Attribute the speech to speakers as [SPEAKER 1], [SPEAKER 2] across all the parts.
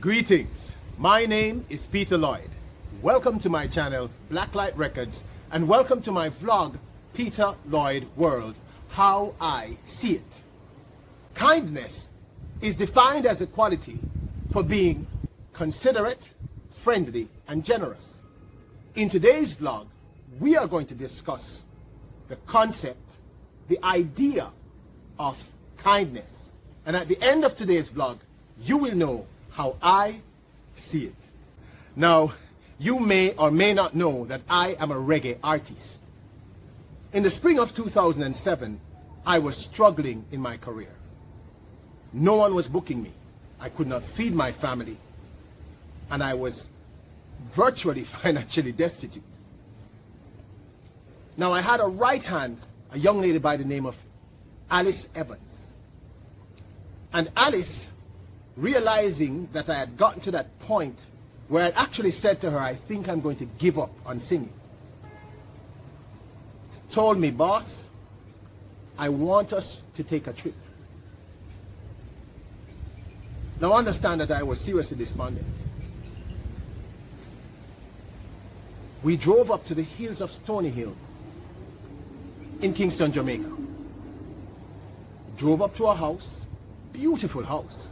[SPEAKER 1] Greetings, my name is Peter Lloyd. Welcome to my channel Blacklight Records and welcome to my vlog Peter Lloyd World, How I See It. Kindness is defined as a quality for being considerate, friendly and generous. In today's vlog, we are going to discuss the concept, the idea of kindness. And at the end of today's vlog, you will know how I see it. Now, you may or may not know that I am a reggae artist. In the spring of 2007, I was struggling in my career. No one was booking me. I could not feed my family. And I was virtually financially destitute. Now, I had a right hand, a young lady by the name of Alice Evans. And Alice, realizing that I had gotten to that point where I actually said to her, I think I'm going to give up on singing, told me, boss, I want us to take a trip. Now understand that I was seriously despondent. We drove up to the hills of Stony Hill in Kingston, Jamaica. Drove up to a house, beautiful house.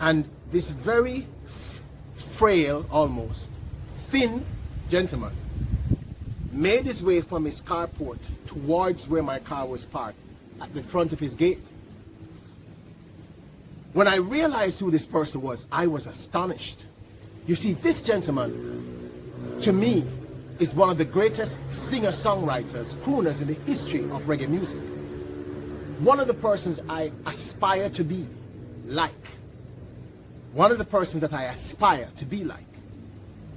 [SPEAKER 1] And this very frail, almost thin gentleman made his way from his carport towards where my car was parked at the front of his gate. When I realized who this person was, I was astonished. You see, this gentleman, to me, is one of the greatest singer-songwriters, crooners in the history of reggae music. One of the persons I aspire to be like. One of the persons that I aspire to be like.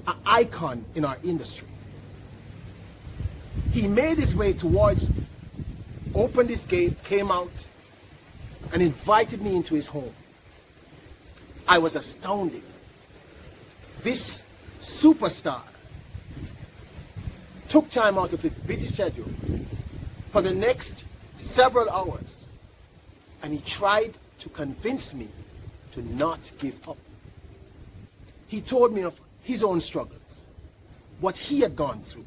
[SPEAKER 1] An icon in our industry. He made his way towards me, opened his gate, came out, and invited me into his home. I was astounded. This superstar took time out of his busy schedule for the next several hours, and he tried to convince me to not give up. He told me of his own struggles, what he had gone through,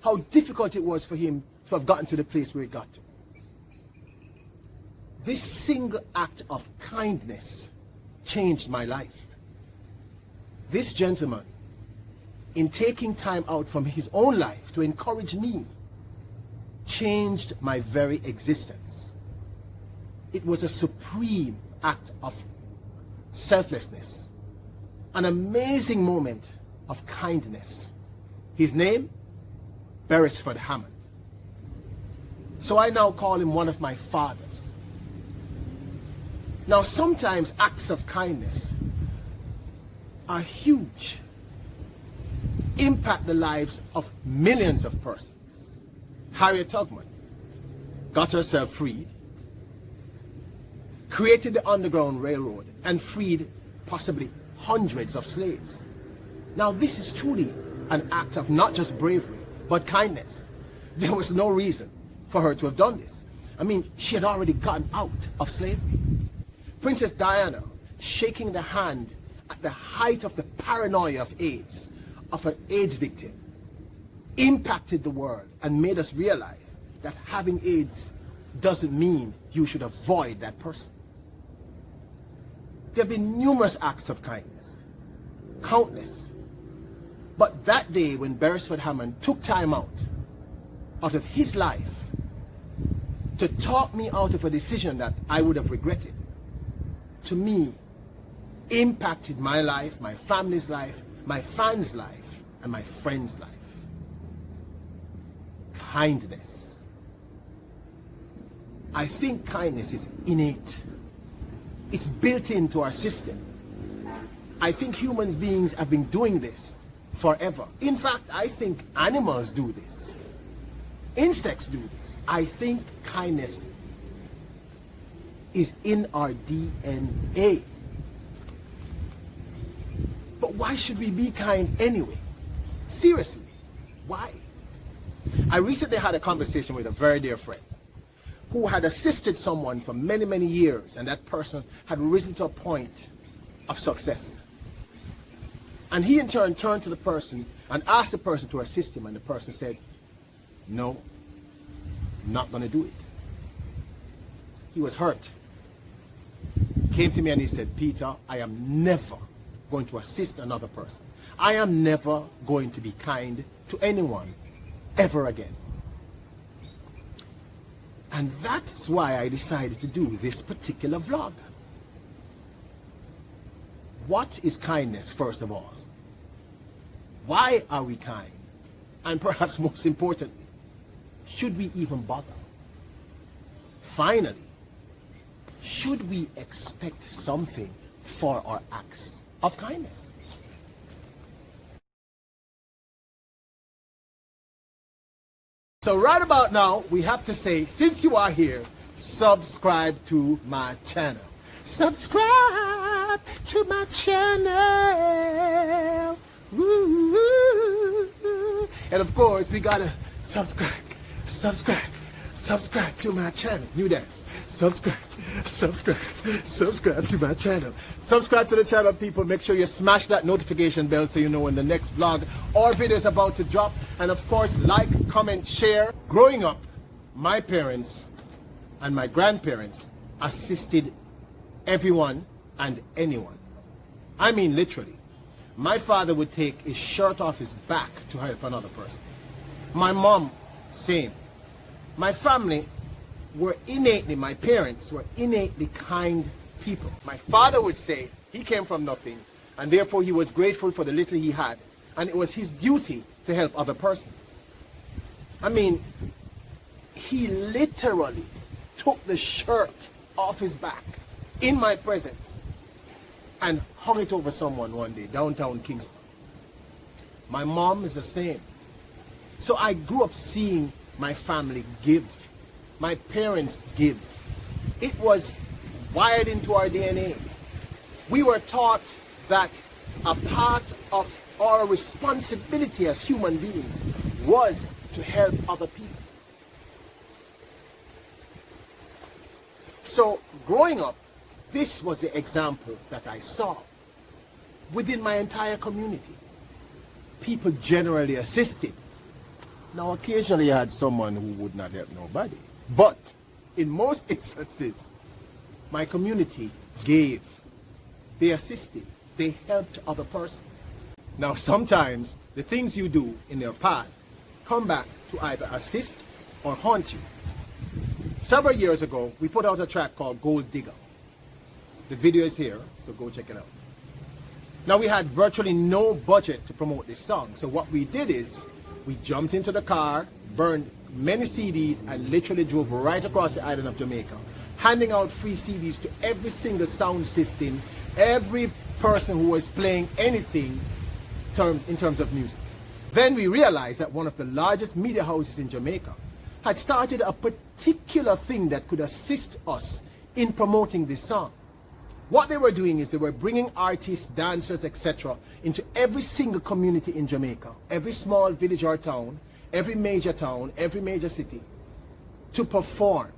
[SPEAKER 1] how difficult it was for him to have gotten to the place where he got to. This single act of kindness changed my life. This gentleman, in taking time out from his own life to encourage me, changed my very existence. It was a supreme act of selflessness, an amazing moment of kindness. His name, Beresford Hammond. So I now call him one of my fathers. Now sometimes acts of kindness are huge, impact the lives of millions of persons. Harriet Tubman got herself freed, created the Underground Railroad, and freed possibly hundreds of slaves. Now this is truly an act of not just bravery, but kindness. There was no reason for her to have done this. I mean, she had already gotten out of slavery. Princess Diana shaking the hand at the height of the paranoia of AIDS, of an AIDS victim, impacted the world and made us realize that having AIDS doesn't mean you should avoid that person. There have been numerous acts of kindness, countless. But that day when Beresford Hammond took time out of his life to talk me out of a decision that I would have regretted, to me, impacted my life, my family's life, my fans' life, and my friends' life. Kindness. I think kindness is innate. It's built into our system. I think human beings have been doing this forever. In fact, I think animals do this. Insects do this. I think kindness is in our DNA. But why should we be kind anyway? Seriously, why? I recently had a conversation with a very dear friend who had assisted someone for many, many years, and that person had risen to a point of success. And he in turn turned to the person and asked the person to assist him, and the person said, no, I'm not going to do it. He was hurt. Came to me and he said, Peter, I am never going to assist another person. I am never going to be kind to anyone ever again. And that's why I decided to do this particular vlog. What is kindness, first of all? Why are we kind? And perhaps most importantly, should we even bother? Finally, should we expect something for our acts of kindness? So right about now, we have to say, since you are here, subscribe to my channel. Subscribe to my channel. Woo. And of course, we gotta subscribe to my channel. New dance. Subscribe to my channel. Subscribe to the channel, people. Make sure you smash that notification bell so you know when the next vlog or video is about to drop. And of course, like, comment, share. Growing up, my parents and my grandparents assisted everyone and anyone. I mean literally. My father would take his shirt off his back to help another person. My mom, same. My family were innately, my parents were innately kind people. My father would say he came from nothing, and therefore he was grateful for the little he had, and it was his duty to help other persons. I mean, he literally took the shirt off his back in my presence and hung it over someone one day, downtown Kingston. My mom is the same. So I grew up seeing my family give. My parents give. It was wired into our DNA. We were taught that a part of our responsibility as human beings was to help other people. So growing up, this was the example that I saw within my entire community. People generally assisted. Now occasionally I had someone who would not help nobody. But in most instances, my community gave. They assisted. They helped other persons. Now sometimes the things you do in their past come back to either assist or haunt you. Several years ago, we put out a track called Gold Digger. The video is here, so go check it out. Now we had virtually no budget to promote this song, so what we did is we jumped into the car, burned many CDs, and literally drove right across the island of Jamaica, handing out free CDs to every single sound system, every person who was playing anything in terms of music. Then we realized that one of the largest media houses in Jamaica had started a particular thing that could assist us in promoting this song. What they were doing is they were bringing artists, dancers, etc. into every single community in Jamaica, every small village or town, every major city, to perform.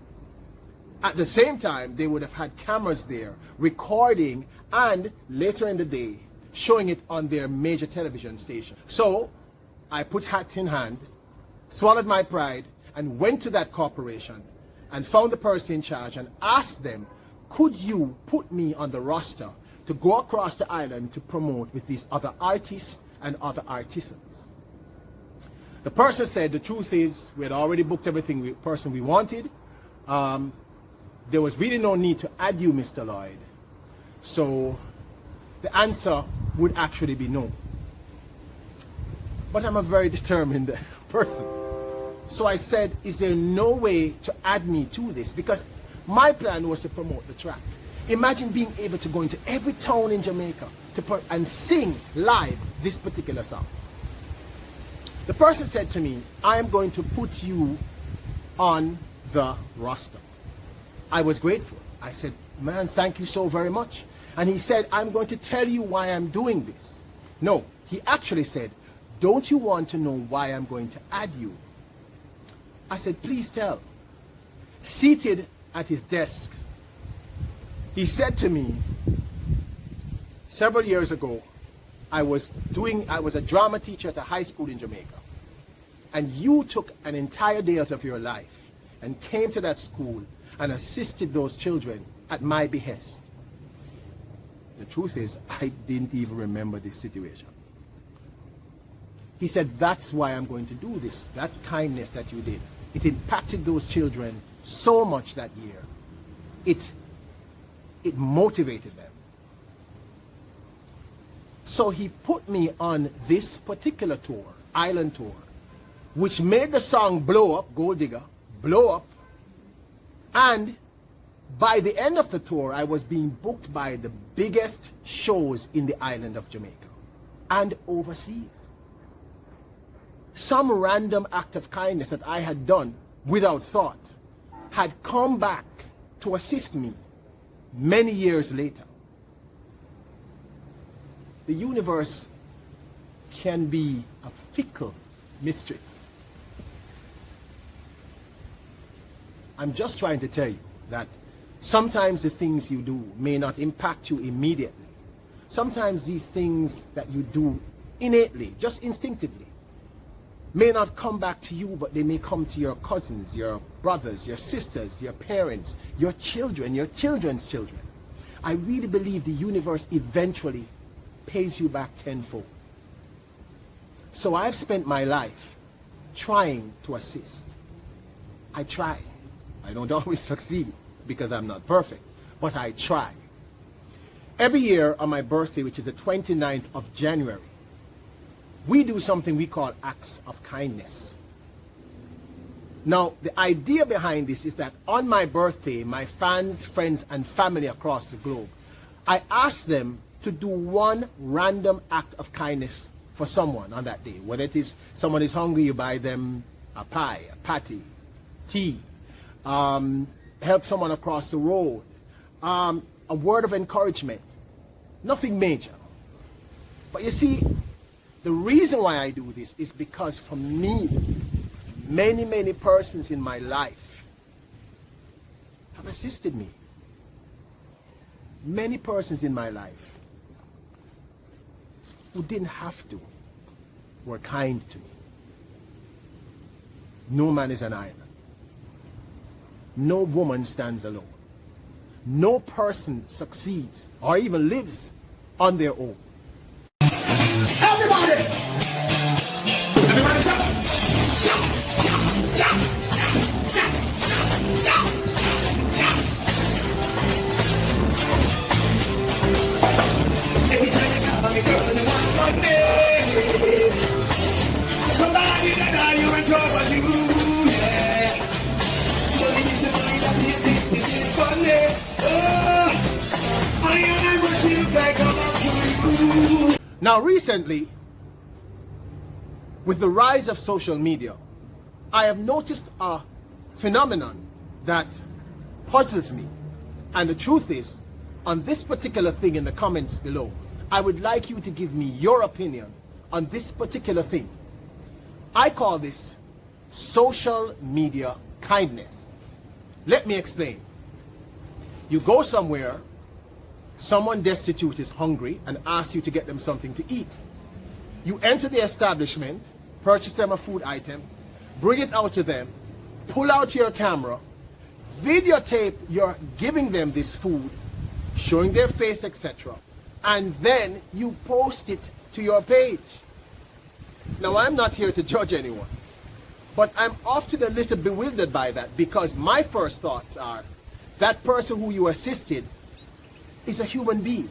[SPEAKER 1] At the same time, they would have had cameras there recording, and later in the day showing it on their major television station. So I put hat in hand, swallowed my pride, and went to that corporation and found the person in charge and asked them, could you put me on the roster to go across the island to promote with these other artists and other artisans? The person said the truth is we had already booked everything we wanted. There was really no need to add you, Mr. Lloyd. So the answer would actually be no. But I'm a very determined person. So I said, is there no way to add me to this? Because my plan was to promote the track. Imagine being able to go into every town in Jamaica and sing live this particular song. The person said to me, I am going to put you on the roster. I was grateful. I said, man, thank you so very much. And he said, I'm going to tell you why I'm doing this. No, he actually said, don't you want to know why I'm going to add you? I said, please tell. Seated at his desk, he said to me, several years ago, I was a drama teacher at a high school in Jamaica. And you took an entire day out of your life and came to that school and assisted those children at my behest. The truth is, I didn't even remember this situation. He said, that's why I'm going to do this. That kindness that you did, it impacted those children so much that year. It motivated them. So he put me on this particular tour, island tour, which made the song blow up, Gold Digger, blow up. And by the end of the tour, I was being booked by the biggest shows in the island of Jamaica and overseas. Some random act of kindness that I had done without thought had come back to assist me many years later. The universe can be a fickle mistress. I'm just trying to tell you that sometimes the things you do may not impact you immediately. Sometimes these things that you do innately, just instinctively, may not come back to you, but they may come to your cousins, your brothers, your sisters, your parents, your children, your children's children. I really believe the universe eventually pays you back tenfold. So I've spent my life trying to assist. I try. I don't always succeed because I'm not perfect, but I try. Every year on my birthday, which is the 29th of January, we do something we call acts of kindness. Now, the idea behind this is that on my birthday, my fans, friends, and family across the globe, I ask them to do one random act of kindness for someone on that day. Whether it is someone is hungry, you buy them a pie, a patty, tea, help someone across the road, a word of encouragement. Nothing major. But you see, the reason why I do this is because for me, many persons in my life have assisted me. Many persons in my life who didn't have to were kind to me. No man is an island. No woman stands alone. No person succeeds or even lives on their own.
[SPEAKER 2] Everybody! Everybody jump! Jump! Jump! Jump! Jump! Jump! Jump! Every time you come on me, girl, you want something. Somebody that you enjoy what you do, yeah. But you need to believe that this is funny. I wish you could come up to you.
[SPEAKER 1] Now recently, with the rise of social media, I have noticed a phenomenon that puzzles me. And the truth is, on this particular thing in the comments below, I would like you to give me your opinion on this particular thing. I call this social media kindness. Let me explain. You go somewhere, someone destitute is hungry and asks you to get them something to eat. You enter the establishment, purchase them a food item, bring it out to them, pull out your camera, videotape you're giving them this food, showing their face, etc. And then you post it to your page. Now, I'm not here to judge anyone, but I'm often a little bewildered by that because my first thoughts are that person who you assisted is a human being.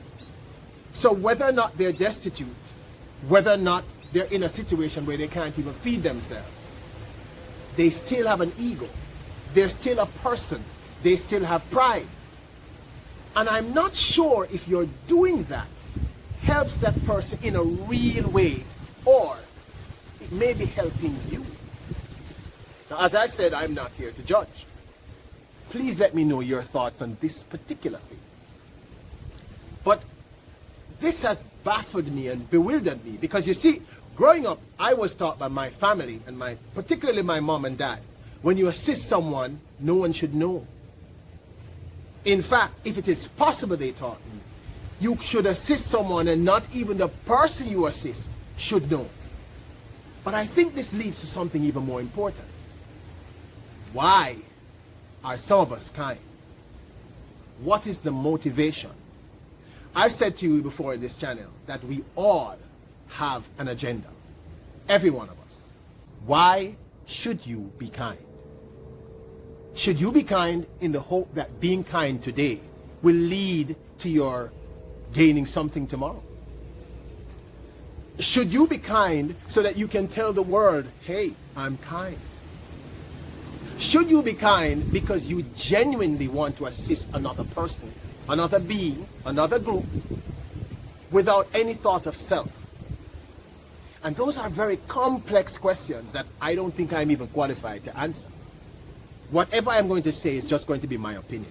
[SPEAKER 1] So whether or not they're destitute, whether or not they're in a situation where they can't even feed themselves, they still have an ego. They're still a person. They still have pride. And I'm not sure if you're doing that helps that person in a real way, or it may be helping you. Now, as I said, I'm not here to judge. Please let me know your thoughts on this particular thing. But this has baffled me and bewildered me because you see, growing up, I was taught by my family and particularly my mom and dad, when you assist someone, no one should know. In fact, if it is possible, they taught me, You should assist someone and not even the person you assist should know. But I think this leads to something even more important. Why are some of us kind? What is the motivation? I've said to you before in this channel that we all have an agenda. Every one of us. Why should you be kind? Should you be kind in the hope that being kind today will lead to your gaining something tomorrow? Should you be kind so that you can tell the world, hey, I'm kind? Should you be kind because you genuinely want to assist another person, another being, another group, without any thought of self? And those are very complex questions that I don't think I'm even qualified to answer. Whatever I'm going to say is just going to be my opinion.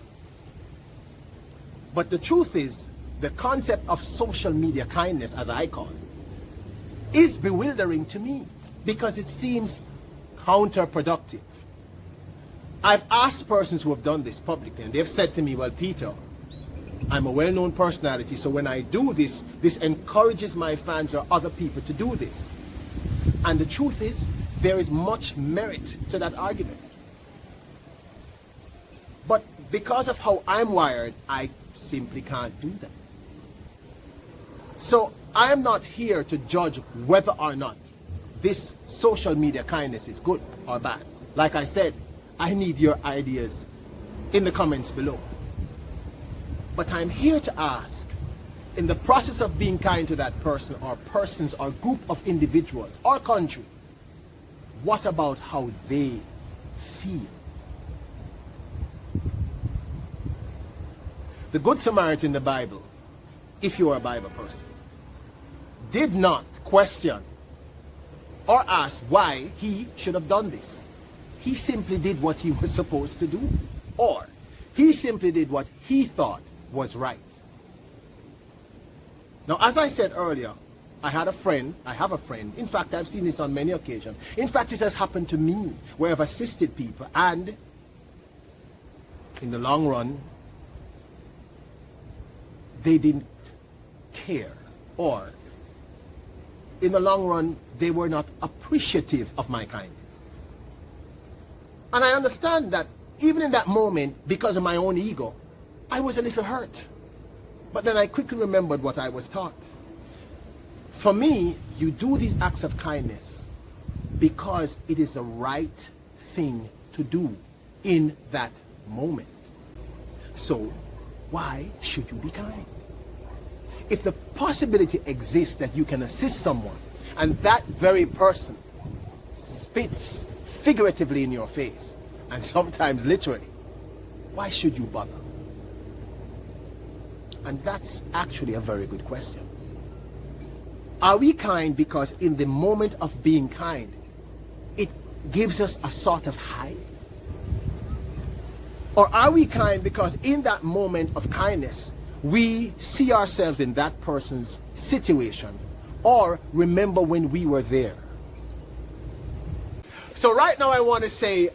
[SPEAKER 1] But the truth is, the concept of social media kindness, as I call it, is bewildering to me because it seems counterproductive. I've asked persons who have done this publicly, and they've said to me, well, Peter, I'm a well-known personality, so when I do this, this encourages my fans or other people to do this. And the truth is, there is much merit to that argument. But because of how I'm wired, I simply can't do that. So I am not here to judge whether or not this social media kindness is good or bad. Like I said, I need your ideas in the comments below. But I'm here to ask, in the process of being kind to that person or persons or group of individuals or country, what about how they feel? The Good Samaritan in the Bible, if you are a Bible person, did not question or ask why he should have done this. He simply did what he was supposed to do, or he simply did what he thought was right. Now, as I said earlier, I have a friend, in fact, I've seen this on many occasions. In fact, it has happened to me, where I've assisted people, and in the long run, they didn't care, or in the long run, they were not appreciative of my kindness. And I understand that even in that moment, because of my own ego, I was a little hurt. But then I quickly remembered what I was taught. For me, you do these acts of kindness because it is the right thing to do in that moment. So, why should you be kind? If the possibility exists that you can assist someone and that very person spits figuratively in your face and sometimes literally, why should you bother? And that's actually a very good question. Are we kind because in the moment of being kind, it gives us a sort of high? Or are we kind because in that moment of kindness, we see ourselves in that person's situation or remember when we were there? So right now I want to say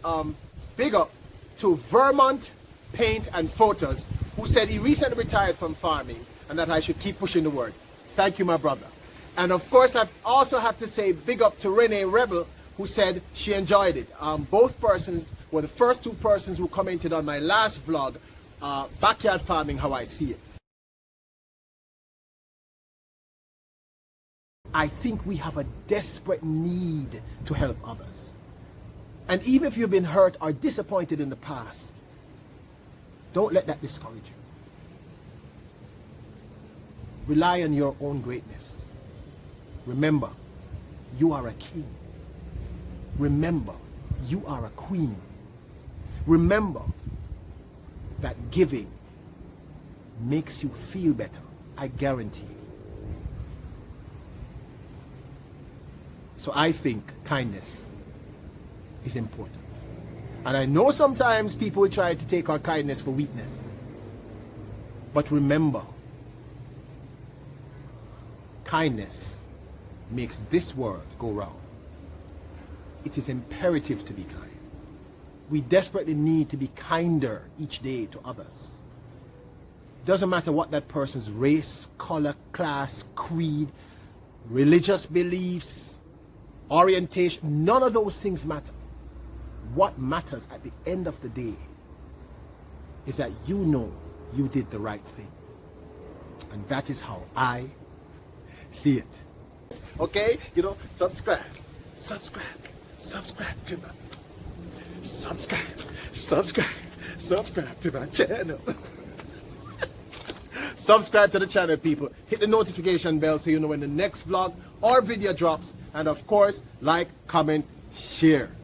[SPEAKER 1] big up to Vermont Paint and Photos, who said he recently retired from farming and that I should keep pushing the word. Thank you, my brother. And of course, I also have to say big up to Renee Rebel, who said she enjoyed it. Both persons were the first two persons who commented on my last vlog, Backyard Farming, How I See It. I think we have a desperate need to help others. And even if you've been hurt or disappointed in the past, don't let that discourage you. Rely on your own greatness. Remember, you are a king. Remember, you are a queen. Remember that giving makes you feel better. I guarantee you. So I think kindness is important. And I know sometimes people will try to take our kindness for weakness. But remember, kindness makes this world go round. It is imperative to be kind. We desperately need to be kinder each day to others. Doesn't matter what that person's race, color, class, creed, religious beliefs, orientation, none of those things matter. What matters at the end of the day is that you know you did the right thing. And that is how I see it. Okay? You know, subscribe to my subscribe to my channel. Subscribe to the channel, people. Hit the notification bell so you know when the next vlog or video drops. And of course, like, comment, share.